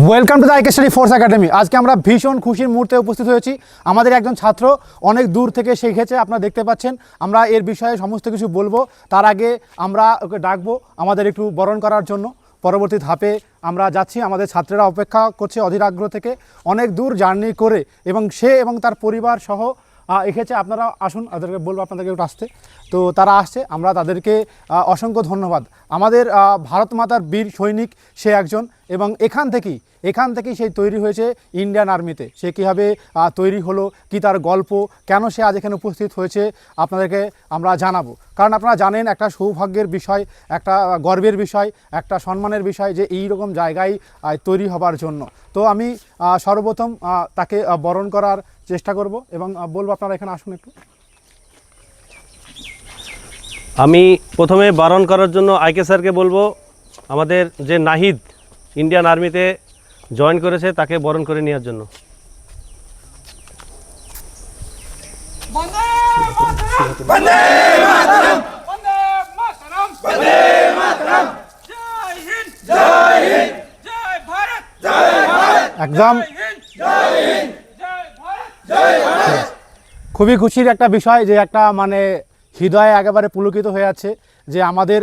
Welcome to the IK study force academy. আজকে আমরা ভীষণ খুশির মুহূর্তে উপস্থিত হয়েছি। আমাদের একজন ছাত্র অনেক দূর থেকে শিখেছে, আপনারা দেখতে পাচ্ছেন। আমরা এর বিষয়ে সমস্ত কিছু বলবো। তার আগে আমরা ওকে ডাকবো আমাদের একটু বরণ করার জন্য। পরবর্তী ধাপে আমরা যাচ্ছি। আমাদের ছাত্রেরা অপেক্ষা করছে অধীর আগ্রহ থেকে, অনেক দূর জার্নি করে, এবং সে এবং তার পরিবার সহ এসেছে। আপনারা আসুন, তাদেরকে বলবো আপনাদেরকে একটু আসতে। তো তারা আসছে, আমরা তাদেরকে অসংখ্য ধন্যবাদ। আমাদের ভারত মাতার বীর সৈনিক সে একজন, এবং এখান থেকেই সে তৈরি হয়েছে ইন্ডিয়ান আর্মিতে। সে কীভাবে তৈরি হলো, কি তার গল্প, কেন সে আজ এখানে উপস্থিত হয়েছে, আপনাদেরকে আমরা জানাবো। কারণ আপনারা জানেন, একটা সৌভাগ্যের বিষয়, একটা গর্বের বিষয়, একটা সম্মানের বিষয় যে এই রকম জায়গায় তৈরি হবার জন্য। তো আমি সর্বপ্রথম তাকে বরণ করার চেষ্টা করব এবং বলবো আপনারা এখানে আসুন একটু। আমি প্রথমে বারণ করার জন্য আইকে স্যারকে বলবো, আমাদের যে নাহিদ ইন্ডিয়ান আর্মিতে জয়েন করেছে তাকে বরণ করে নেওয়ার জন্য। একদম খুবই খুশির একটা বিষয় যে একটা মানে হৃদয়ে একেবারে পুলকিত হয়ে আছে যে আমাদের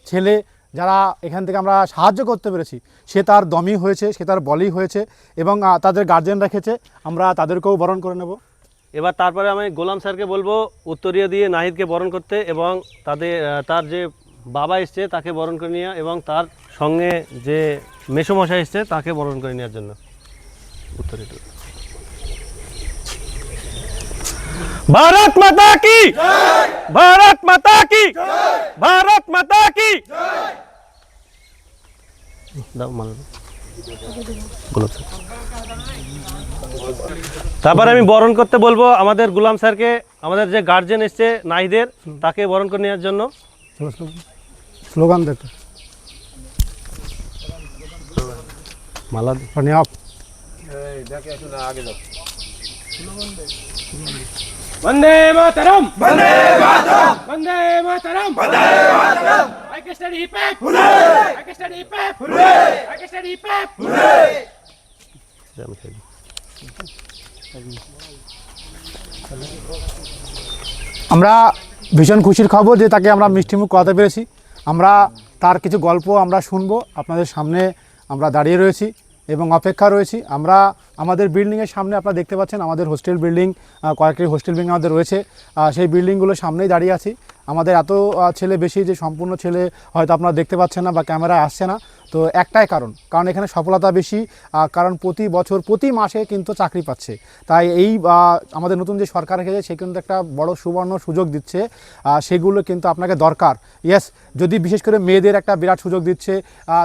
ছেলে যারা এখান থেকে আমরা সাহায্য করতে পেরেছি, সে তার দমই হয়েছে, সে তার বলই হয়েছে, এবং তাদের গার্জেন রেখেছে। আমরা তাদেরকেও বরণ করে নেব। এবার তারপরে আমি গোলাম স্যারকে বলবো উত্তরীয় দিয়ে নাহিদকে বরণ করতে, এবং তার যে বাবা এসছে তাকে বরণ করে নেওয়া, এবং তার সঙ্গে যে মেসোমশাই এসছে তাকে বরণ করে নেওয়ার জন্য উত্তরীয়। भारत माता की जय, भारत माता की जय, भारत माता की जय। তারপরে আমি বরণ করতে বলবো আমাদের গোলাম স্যারকে, আমাদের যে গার্জেন এসছে নাহিদের, তাকে বরণ করে নেওয়ার জন্য। স্লোগান দেখো, মালা আগে যাও। Vande Mataram, Vande Mataram, Vande Mataram, Vande Mataram. I can study pep, hooray! I can study pep, hooray! I can study pep, hooray! আমরা ভীষণ খুশির খবর যে তাকে আমরা মিষ্টিমুখ করাতে পেরেছি। আমরা তার কিছু গল্প আমরা শুনবো, আপনাদের সামনে আমরা দাঁড়িয়ে রয়েছি এবং অপেক্ষা রয়েছি। আমরা আমাদের বিল্ডিংয়ের সামনে, আপনারা দেখতে পাচ্ছেন আমাদের হোস্টেল বিল্ডিং, কয়েকটি হোস্টেল বিল্ডিং আমাদের রয়েছে, সেই বিল্ডিংগুলোর সামনেই দাঁড়িয়ে আছি। আমাদের এত ছেলে বেশি যে সম্পূর্ণ ছেলে হয়তো আপনারা দেখতে পাচ্ছেন না বা ক্যামেরায় আসছে না। তো একটাই কারণ এখানে সফলতা বেশি, কারণ প্রতি বছর প্রতি মাসে কিন্তু চাকরি পাচ্ছে। তাই এই আমাদের নতুন যে সরকার এসেছে সে কিন্তু একটা বড় সুবর্ণ সুযোগ দিচ্ছে, সেগুলো কিন্তু আপনাকে দরকার। ইয়েস, যদি বিশেষ করে মেয়েদের একটা বিরাট সুযোগ দিচ্ছে,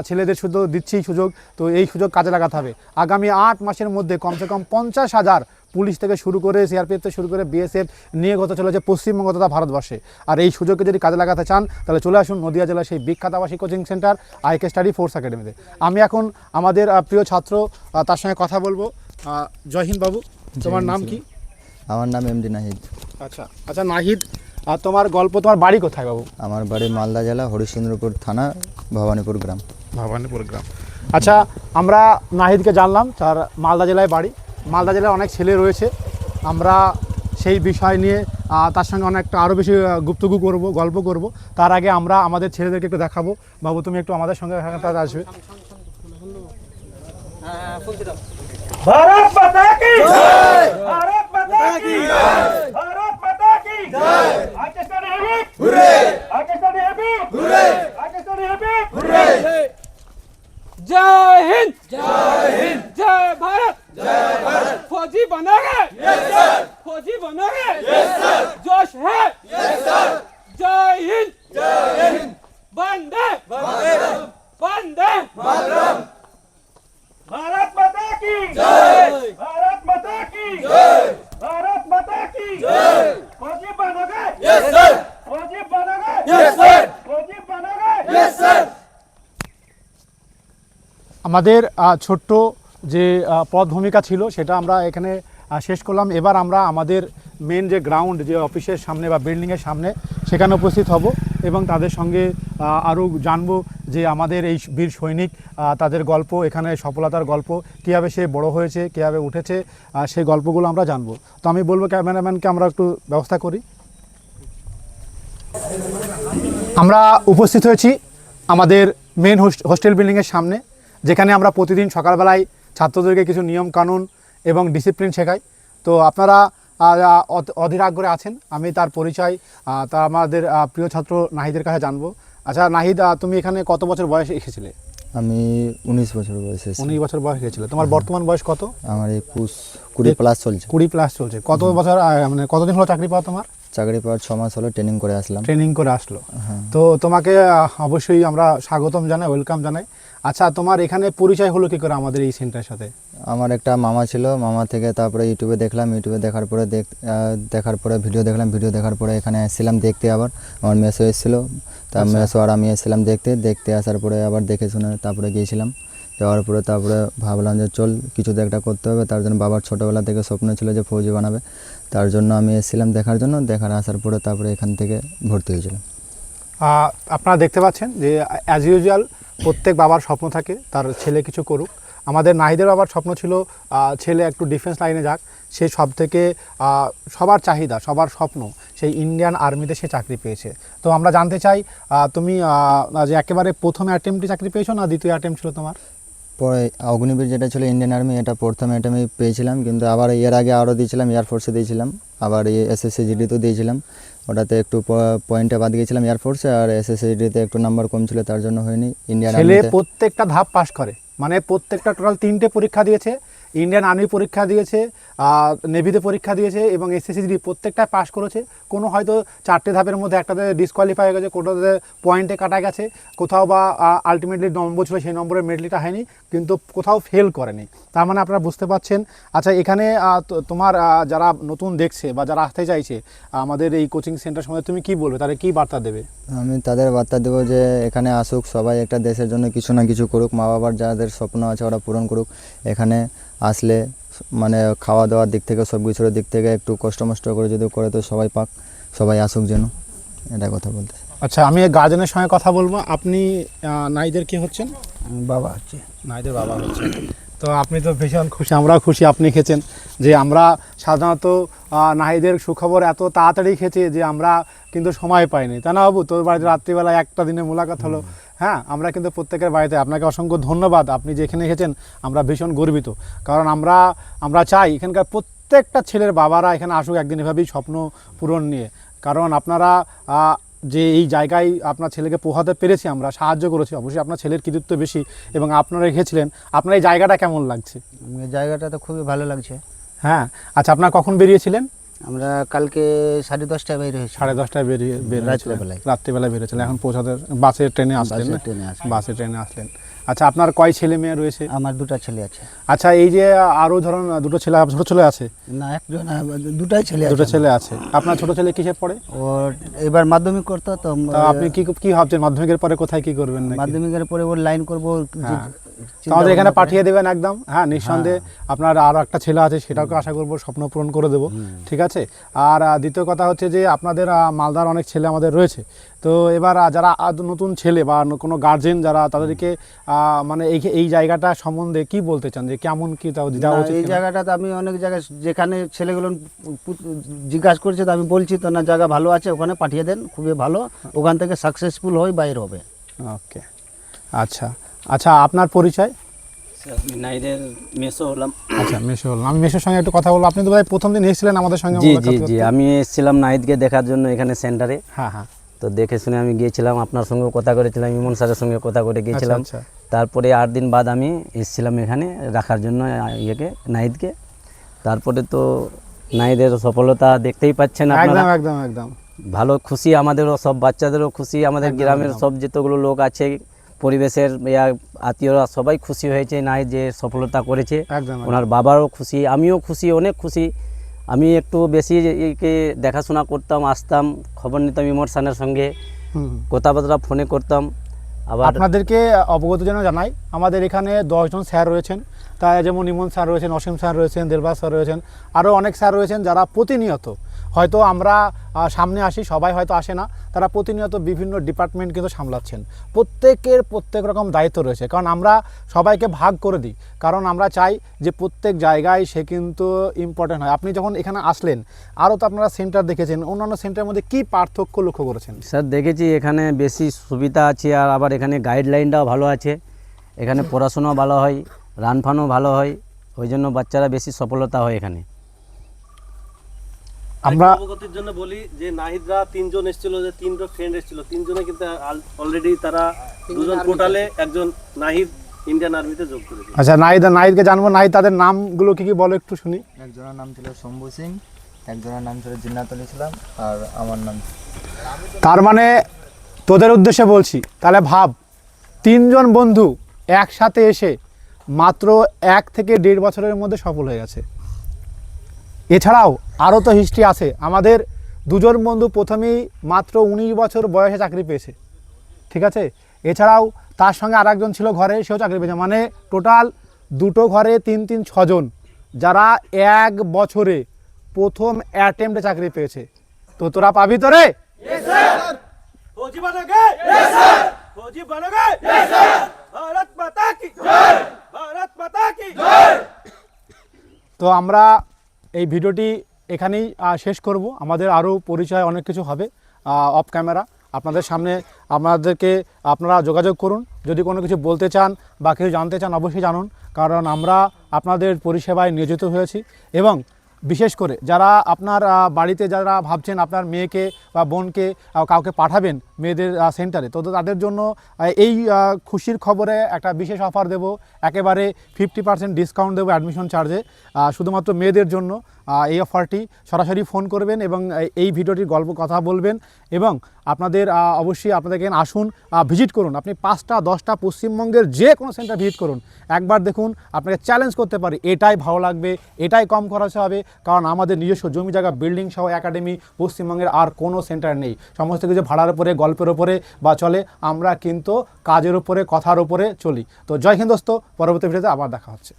ছেলেদের শুধু দিচ্ছেই সুযোগ, তো এই সুযোগ কাজে লাগাতে হবে। আগামী 8 মাসের মধ্যে কমসে কম 50,000 পুলিশ থেকে শুরু করে সিআরপিএফ থেকে শুরু করে বিএসএফ নিয়ে হতে চলেছে পশ্চিমবঙ্গ তথা ভারতবর্ষে। আর এই সুযোগকে যদি কাজে লাগাতে চান তাহলে চলে আসুন নদিয়া জেলার সেই বিখ্যাত আবাসিক coaching centre IK study force একাডেমিতে। আমি এখন আমাদের প্রিয় ছাত্র তার সঙ্গে কথা বলবো। জয় হিন্দ বাবু, তোমার নাম কি? আমার নাম এমডি নাহিদ। আচ্ছা নাহিদ, তোমার গল্প, তোমার বাড়ি কোথায় বাবু? আমার বাড়ি মালদা জেলা হরিশ্চন্দ্রপুর থানা ভবানীপুর গ্রাম। আচ্ছা, আমরা নাহিদকে জানলাম, তার মালদা জেলায় বাড়ি। মালদা জেলায় অনেক ছেলে রয়েছে, আমরা সেই বিষয় নিয়ে তার সঙ্গে অনেকটা আরও বেশি গুপ্তগু করব, গল্প করব। তার আগে আমরা আমাদের ছেলেদেরকে একটু দেখাবো। বাবু, তুমি একটু আমাদের সঙ্গে আসবে। भारत माता की जय, भारत माता की जय, भारत माता की जय। I can study happy, hooray! I can study happy, hooray! I can study happy, hooray! जय हिंद, जय हिंद, जय भारत, जय भारत। फौजी बनोगे? Yes sir. फौजी बनोगे? Yes sir. जोश है? Yes sir. जय हिंद, जय हिंद, वंदे मातरम, वंदे मातरम। भारत माता की जय, भारत माता की जय, भारत माता की जय। फौजी बनोगे? Yes sir. फौजी बनोगे? Yes sir. फौजी बनोगे? Yes sir. আমাদের ছোট্ট যে পদ ভূমিকা ছিল সেটা আমরা এখানে শেষ করলাম। এবার আমরা আমাদের মেন যে গ্রাউন্ড, যে অফিসের সামনে বা বিল্ডিংয়ের সামনে, সেখানে উপস্থিত হব এবং তাদের সঙ্গে আরও জানবো যে আমাদের এই বীর সৈনিক তাদের গল্প, এখানে সফলতার গল্প, কীভাবে সে বড় হয়েছে, কীভাবে উঠেছে, সেই গল্পগুলো আমরা জানবো। তো আমি বলবো ক্যামেরাম্যানকে আমরা একটু ব্যবস্থা করি। আমরা উপস্থিত হয়েছি আমাদের মেন হোস্টেল বিল্ডিংয়ের সামনে, যেখানে আমরা প্রতিদিন সকালবেলায় ছাত্রদেরকে কিছু নিয়ম কানুন এবং ডিসিপ্লিন শেখাই। তো আপনারা অধীর আগ্রহে আছেন, আমি তার পরিচয় তা আমাদের প্রিয় ছাত্র নাহিদের কাছে জানবো। আচ্ছা নাহিদ, তুমি এখানে কত বছর বয়সে এসেছিলে? আমি 19 বছর বয়সে এসেছি। 19 বছর বয়স হয়েছিল। তোমার বর্তমান বয়স কত? আমার 20 প্লাস চলছে। 20 প্লাস চলছে। কত বছর মানে কতদিন হলো চাকরি পাওয়া তোমার? চাকরি পাওয়ার 6 মাস হলো, ট্রেনিং করে আসলাম। ট্রেনিং করে আসলো। তো তোমাকে অবশ্যই আমরা স্বাগতম জানাই, ওয়েলকাম জানাই। আচ্ছা, তোমার এখানে পরিচয় হলো কি করে আমাদের এই সেন্টারের সাথে? আমার একটা মামা ছিল, মামা থেকে তারপরে ইউটিউবে দেখলাম, ইউটিউবে দেখার পরে ভিডিও দেখলাম, ভিডিও দেখার পরে এখানে এসেছিলাম দেখতে। আবার আমার মেসো এসেছিলো, তা মেসো আর আমি এসেছিলাম দেখতে আসার পরে আবার দেখে শুনে তারপরে গিয়েছিলাম। যাওয়ার পরে তারপরে ভাবলাম যে চল কিছু তো একটা করতে হবে। তার জন্য বাবার ছোটোবেলা থেকে স্বপ্ন ছিল যে ফৌজি বানাবে, তার জন্য আমি এসেছিলাম দেখার আসার পরে তারপরে এখান থেকে ভর্তি হয়েছিলাম। আপনারা দেখতে পাচ্ছেন যে অ্যাজ ইউজুয়াল প্রত্যেক বাবার স্বপ্ন থাকে তার ছেলে কিছু করুক। আমাদের নাহিদের বাবার স্বপ্ন ছিল ছেলে একটু ডিফেন্স লাইনে যাক। সে সব থেকে সবার চাহিদা, সবার স্বপ্ন সেই ইন্ডিয়ান আর্মিতে সে চাকরি পেয়েছে। তো আমরা জানতে চাই তুমি যে একেবারে প্রথম অ্যাটেম্পটে চাকরি পেয়েছো না দ্বিতীয় অ্যাটেম্পট ছিল তোমার? পরে অগ্নিবীর যেটা ছিল ইন্ডিয়ান আর্মি, এটা প্রথম অ্যাটেম্পে পেয়েছিলাম, কিন্তু আবার এর আগে আরও দিয়েছিলাম, এয়ারফোর্সে দিয়েছিলাম, আবার এসএসসি জিডিতেও দিয়েছিলাম। ওটাতে একটু পয়েন্টে বাদ গিয়েছিলাম এয়ারফোর্সে, আর এসএসসি জিডিতে একটু নাম্বার কম ছিল, তার জন্য হয়নি। ইন্ডিয়ান ছেলে আর্মিতে প্রত্যেকটা ধাপ পাস করে, মানে প্রত্যেকটা টোটাল 3টে পরীক্ষা দিয়েছে। ইন্ডিয়ান আর্মি পরীক্ষা দিয়েছে, নেভিতে পরীক্ষা দিয়েছে এবং এসএসসি প্রত্যেকটা পাস করেছে। কোনো হয়তো 4টে ধাপের মধ্যে একটাতে ডিসকোয়ালিফাই হয়ে গেছে, কোনোটাতে পয়েন্টে কাটা গেছে, কোথাও বা আলটিমেটলি নম্বর ছিল সেই নম্বরের মেডেলটা হয়নি, কিন্তু কোথাও ফেল করেনি। তার মানে আপনারা বুঝতে পারছেন। আচ্ছা, এখানে তোমার যারা নতুন দেখছে বা যারা আসতে চাইছে আমাদের এই কোচিং সেন্টার সময় তুমি কি বলবে, তাদের কি বার্তা দেবে? আমি তাদের বার্তা দেবো যে এখানে আসুক, সবাই একটা দেশের জন্য কিছু না কিছু করুক, মা বাবার যাদের স্বপ্ন আছে ওরা পূরণ করুক। এখানে আসলে মানে খাওয়া দাওয়ার দিক থেকে সব কিছুর দিক থেকে একটু কষ্ট করে যদি করে তো সবাই পাক, সবাই আসুক যেন, এটা কথা বলতে। আচ্ছা, আমি গার্জেনের সঙ্গে কথা বলবো। আপনি নাইদের কি হচ্ছেন? বাবা হচ্ছে। নাইদের বাবা হচ্ছেন। তো আপনি তো ভীষণ খুশি, আমরাও খুশি আপনি খেয়েছেন। যে আমরা সাধারণত নাহিদের সুখবর এত তাড়াতাড়ি খেয়েছি যে আমরা কিন্তু সময় পাইনি, তা না বাবু? তোর বাড়িতে রাত্রিবেলায় একটা দিনে মোলাকাত হলো। হ্যাঁ, আমরা কিন্তু প্রত্যেকের বাড়িতে। আপনাকে অসংখ্য ধন্যবাদ, আপনি যেখানে এসেছেন আমরা ভীষণ গর্বিত। কারণ আমরা চাই এখানকার প্রত্যেকটা ছেলের বাবারা এখানে আসুক একদিন এভাবেই স্বপ্ন পূরণ নিয়ে। কারণ আপনারা যে এই জায়গায় আপনার ছেলেকে পোহাতে পেরেছি, আমরা সাহায্য করেছি, অবশ্যই আপনার ছেলের কৃতিত্ব বেশি এবং আপনারা রেখেছিলেন। আপনার এই জায়গাটা কেমন লাগছে? জায়গাটা তো খুবই ভালো লাগছে। হ্যাঁ। আচ্ছা, আপনার কখন বেরিয়েছিলেন? আমরা কালকে 10:30টায় বের হয়েছি। 10:30টায় রাত্রিবেলায় বেরিয়েছিলেন। এখন পৌঁছাতে বাসের ট্রেনে আসলেন না? বাসে ট্রেনে আসলেন। আচ্ছা, আপনার কয় ছেলে মেয়ে রয়েছে? আমার 2টা ছেলে আছে। আচ্ছা, এই যে আরও ধরুন 2টো ছেলে, ছোটো ছেলে আছে? না, একজন, 2টাই ছেলে আছে। 2টো ছেলে আছে। আপনার ছোটো ছেলে কিসে পড়ে? ও এবার মাধ্যমিক করতো তো। আপনি কি ভাবছেন মাধ্যমিকের পরে কোথায় কি করবেন? মাধ্যমিকের পরে ওর লাইন করবো। আমাদের এখানে পাঠিয়ে দেবেন একদম। হ্যাঁ, নিঃসন্দেহে। আপনার আরও একটা ছেলে আছে, সেটাকে আশা করবো স্বপ্ন পূরণ করে দেবো। ঠিক আছে। আর দ্বিতীয় কথা হচ্ছে যে আপনাদের মালদার অনেক ছেলে আমাদের রয়েছে। তো এবার যারা নতুন ছেলে বা কোনো গার্জেন যারা, তাদেরকে মানে এই জায়গাটা সম্বন্ধে কি বলতে চান, যে কেমন কি দেওয়া উচিত? এই জায়গাটাতে আমি অনেক জায়গায় যেখানে ছেলেগুলো জিজ্ঞাসা করছে, তো আমি বলছি তো না, জায়গা ভালো আছে, ওখানে পাঠিয়ে দেন, খুবই ভালো, ওখান থেকে সাকসেসফুল হয়ে বাইর হবে। ওকে। আচ্ছা, আপনার পরিচয়? আমি নাইদের মেসো হলাম। আচ্ছা, মেসো হলাম। আমি মেসোর সঙ্গে একটু কথা বলবো। আপনি তো ভাই প্রথম দিন এসেছিলেন আমাদের সঙ্গে? জি, আমি এসেছিলাম নাহিদকে দেখার জন্য এখানে সেন্টারে। হ্যাঁ। তো দেখে শুনে আমি গিয়েছিলাম, আপনার সঙ্গেও কথা করেছিলাম, ইমন স্যারের সঙ্গে কথা করে গিয়েছিলাম। আচ্ছা। তারপরে 8 দিন বাদ আমি এসেছিলাম এখানে রাখার জন্য নাহিদকে। তারপরে তো নাহিদের সফলতা দেখতেই পাচ্ছেন আপনারা। একদম ভালো খুশি, আমাদেরও সব বাচ্চাদেরও খুশি, আমাদের গ্রামের সব যতগুলো লোক আছে, পরিবেশের আত্মীয়রা সবাই খুশি হয়েছে নাহিদ যে সফলতা করেছে। ওনার বাবারও খুশি, আমিও খুশি, অনেক খুশি। আমি একটু বেশি একে দেখাশোনা করতাম, আসতাম, খবর নিতাম ইমর সানের সঙ্গে, কথাবার্তা ফোনে করতাম। আবার আপনাদেরকে অবগত যেন জানাই, আমাদের এখানে 10 জন স্যার রয়েছেন। তাই যেমন ইমন স্যার রয়েছেন, অসীম স্যার রয়েছেন, দেলবাস স্যার রয়েছেন, আরও অনেক স্যার রয়েছেন যারা প্রতিনিয়ত হয়তো আমরা সামনে আসি, সবাই হয়তো আসে না, তারা প্রতিনিয়ত বিভিন্ন ডিপার্টমেন্ট কিন্তু সামলাচ্ছেন। প্রত্যেক রকম দায়িত্ব রয়েছে, কারণ আমরা সবাইকে ভাগ করে দিই, কারণ আমরা চাই যে প্রত্যেক জায়গায় সে কিন্তু ইম্পর্টেন্ট হয়। আপনি যখন এখানে আসলেন, আরও তো আপনারা সেন্টার দেখেছেন, অন্যান্য সেন্টারের মধ্যে কী পার্থক্য লক্ষ্য করেছেন? স্যার দেখেছি এখানে বেশি সুবিধা আছে, আর আবার এখানে গাইডলাইনটাও ভালো আছে, এখানে পড়াশোনাও ভালো হয়, রানফানও ভালো হয়, ওই জন্য বাচ্চারা বেশি সফলতা হয় এখানে। আমরা অবগতির জন্য বলি যে নাহিদরা 3 জন এসেছিল, যে 3টা ফ্রেন্ড এসেছিল, 3 জনে কিন্তু অলরেডি তারা 2 জন টোটালে একজন নাহিদ ইন্ডিয়ান আর্মিতে যোগ করেছে। আচ্ছা, নাহিদকে জানবো। নাহিদ, তাদের নামগুলো কি বলো একটু শুনি। একজনের নাম ছিল শম্ভু সিং, একজনের নাম ছিল জিন্নাতুল ইসলাম, আর আমার নাম। তার মানে তোদের উদ্দেশ্যে বলছি, তাহলে ভাব 3 জন বন্ধু একসাথে এসে মাত্র 1 থেকে 1.5 বছরের মধ্যে সফল হয়ে গেছে। এছাড়াও আরও তো হিস্ট্রি আছে। আমাদের 2 জন বন্ধু প্রথমেই মাত্র 19 বছর বয়সে চাকরি পেয়েছে, ঠিক আছে। এছাড়াও তার সঙ্গে আরেকজন ছিল ঘরে, সেও চাকরি পেয়েছে। মানে টোটাল 2টো ঘরে 3 6 জন, যারা 1 বছরে প্রথম অ্যাটেম্পটে চাকরি পেয়েছে। তো তোরা পাবি তো রে? फौजी बनोगे? Yes sir. फौजी बनोगे? Yes sir. भारत माता की जय। भारत माता की जय। তো আমরা এই ভিডিওটি এখানেই শেষ করব। আমাদের আরও পরিচয় অনেক কিছু হবে অফ ক্যামেরা আপনাদের সামনে। আপনারা যোগাযোগ করুন, যদি কোনো কিছু বলতে চান বা কিছু জানতে চান অবশ্যই জানুন, কারণ আমরা আপনাদের পরিষেবায় নিয়োজিত হয়েছি। এবং বিশেষ করে যারা আপনার বাড়িতে যারা ভাবছেন আপনার মেয়েকে বা বোনকে কাউকে পাঠাবেন মেয়েদের সেন্টারে, তো তাদের জন্য এই খুশির খবরে একটা বিশেষ অফার দেব। একেবারে 50% ডিসকাউন্ট দেবো অ্যাডমিশন চার্জে, শুধুমাত্র মেয়েদের জন্য এই অফারটি। সরাসরি ফোন করবেন এবং এই ভিডিওটির গল্প কথা বলবেন, এবং আপনাদের অবশ্যই আপনাদের এখানে আসুন, ভিজিট করুন। আপনি 5টা 10টা পশ্চিমবঙ্গের যে কোনো সেন্টার ভিজিট করুন, একবার দেখুন। আপনাকে চ্যালেঞ্জ করতে পারি, এটাই ভালো লাগবে, এটাই কম খরচে হবে, কারণ আমাদের নিজস্ব জমি জায়গা বিল্ডিং সহ একাডেমি পশ্চিমবঙ্গের আর কোনো সেন্টার নেই। সমস্ত কিছু ভাড়ার উপরে, গল্পের উপরে বা চলে, আমরা কিন্তু কাজের উপরে, কথার উপরে চলি। তো জয় হিন্দ দোস্ত, পরবর্তী ভিডিওতে আবার দেখা হচ্ছে।